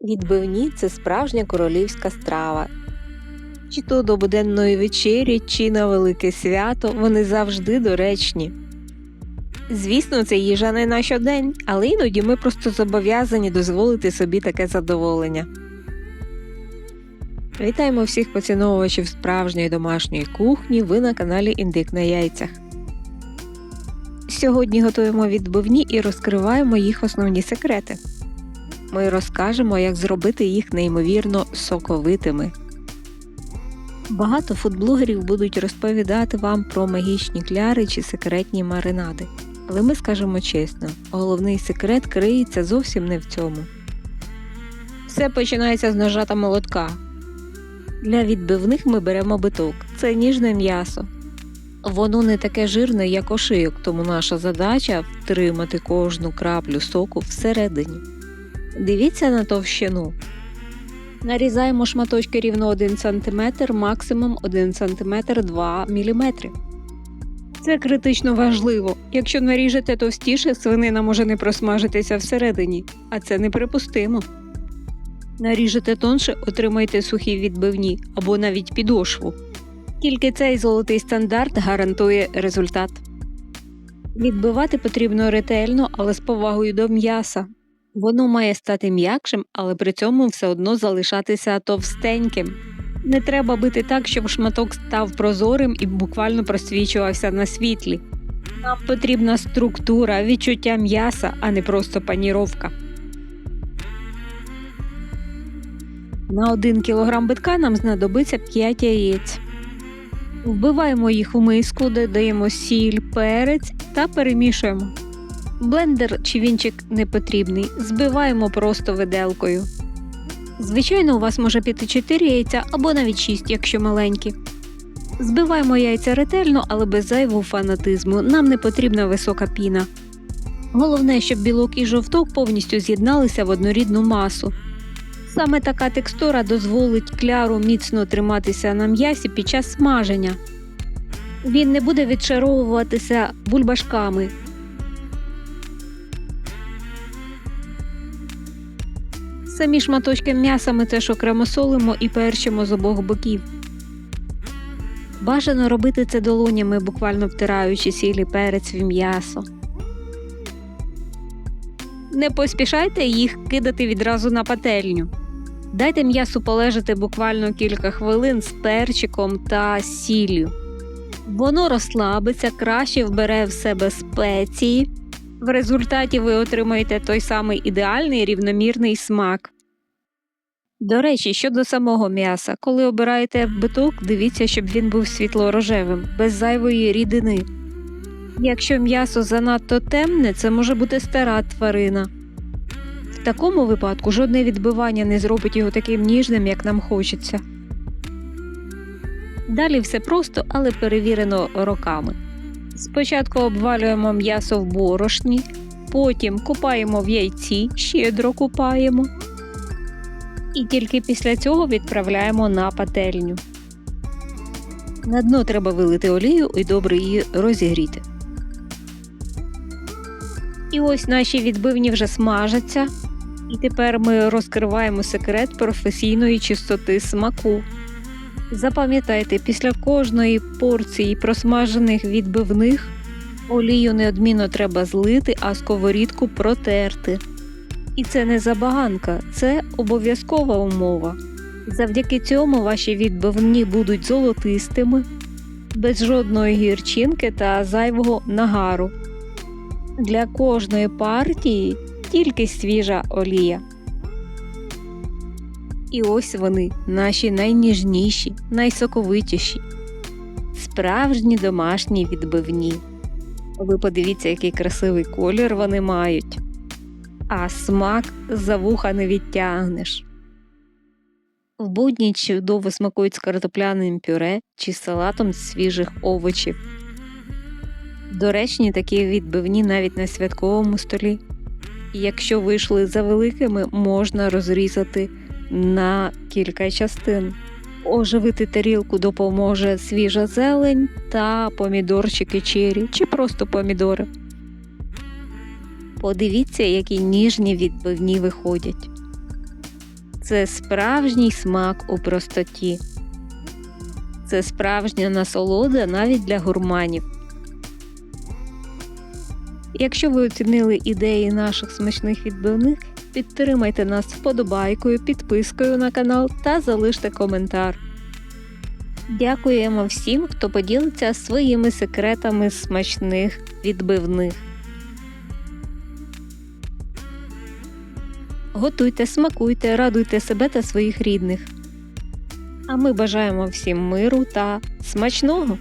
Відбивні – це справжня королівська страва. Чи то до буденної вечері, чи на велике свято, вони завжди доречні. Звісно, це їжа не на щодень, але іноді ми просто зобов'язані дозволити собі таке задоволення. Вітаємо всіх поціновувачів справжньої домашньої кухні, ви на каналі Індик на яйцях. Сьогодні готуємо відбивні і розкриваємо їх основні секрети. Ми розкажемо, як зробити їх неймовірно соковитими. Багато фудблогерів будуть розповідати вам про магічні кляри чи секретні маринади. Але ми скажемо чесно, головний секрет криється зовсім не в цьому. Все починається з ножа та молотка. Для відбивних ми беремо биток. Це ніжне м'ясо. Воно не таке жирне, як ошийок, тому наша задача – втримати кожну краплю соку всередині. Дивіться на товщину. Нарізаємо шматочки рівно 1 см, максимум 1 см 2 мм. Це критично важливо. Якщо наріжете товстіше, свинина може не просмажитися всередині, а це неприпустимо. Наріжете тонше, отримайте сухі відбивні або навіть підошву. Тільки цей золотий стандарт гарантує результат. Відбивати потрібно ретельно, але з повагою до м'яса. Воно має стати м'якшим, але при цьому все одно залишатися товстеньким. Не треба бити так, щоб шматок став прозорим і буквально просвічувався на світлі. Нам потрібна структура, відчуття м'яса, а не просто паніровка. На 1 кг битка нам знадобиться 5 яєць. Вбиваємо їх у миску, додаємо сіль, перець та перемішуємо. Блендер чи вінчик не потрібний, збиваємо просто виделкою. Звичайно, у вас може піти 4 яйця або навіть 6, якщо маленькі. Збиваємо яйця ретельно, але без зайвого фанатизму, нам не потрібна висока піна. Головне, щоб білок і жовток повністю з'єдналися в однорідну масу. Саме така текстура дозволить кляру міцно триматися на м'ясі під час смаження. Він не буде відшаровуватися бульбашками. Самі шматочки м'яса ми теж окремо солимо і перчимо з обох боків. Бажано робити це долонями, буквально втираючи сіль і перець в м'ясо. Не поспішайте їх кидати відразу на пательню. Дайте м'ясу полежати буквально кілька хвилин з перчиком та сіллю. Воно розслабиться, краще вбере в себе спеції. В результаті ви отримаєте той самий ідеальний рівномірний смак. До речі, щодо самого м'яса, коли обираєте биток, дивіться, щоб він був світло-рожевим, без зайвої рідини. Якщо м'ясо занадто темне, це може бути стара тварина. В такому випадку жодне відбивання не зробить його таким ніжним, як нам хочеться. Далі все просто, але перевірено роками. Спочатку обвалюємо м'ясо в борошні, потім купаємо в яйці, щедро купаємо. І тільки після цього відправляємо на пательню. На дно треба вилити олію і добре її розігріти. І ось наші відбивні вже смажаться. І тепер ми розкриваємо секрет професійної чистоти смаку. Запам'ятайте, після кожної порції просмажених відбивних олію неодмінно треба злити, а сковорідку протерти. І це не забаганка, це обов'язкова умова. Завдяки цьому ваші відбивні будуть золотистими, без жодної гірчинки та зайвого нагару. Для кожної партії тільки свіжа олія. І ось вони, наші найніжніші, найсоковитіші. Справжні домашні відбивні. Ви подивіться, який красивий колір вони мають. А смак за вуха не відтягнеш. В будні чудово смакують з картопляним пюре чи салатом з свіжих овочів. Доречні такі відбивні навіть на святковому столі. І якщо вийшли завеликими, можна розрізати на кілька частин. Оживити тарілку допоможе свіжа зелень та помідорчики чері чи просто помідори. Подивіться, які ніжні відбивні виходять. Це справжній смак у простоті. Це справжня насолода навіть для гурманів. Якщо ви оцінили ідеї наших смачних відбивних, підтримайте нас вподобайкою, підпискою на канал та залиште коментар. Дякуємо всім, хто поділиться своїми секретами смачних відбивних. Готуйте, смакуйте, радуйте себе та своїх рідних. А ми бажаємо всім миру та смачного!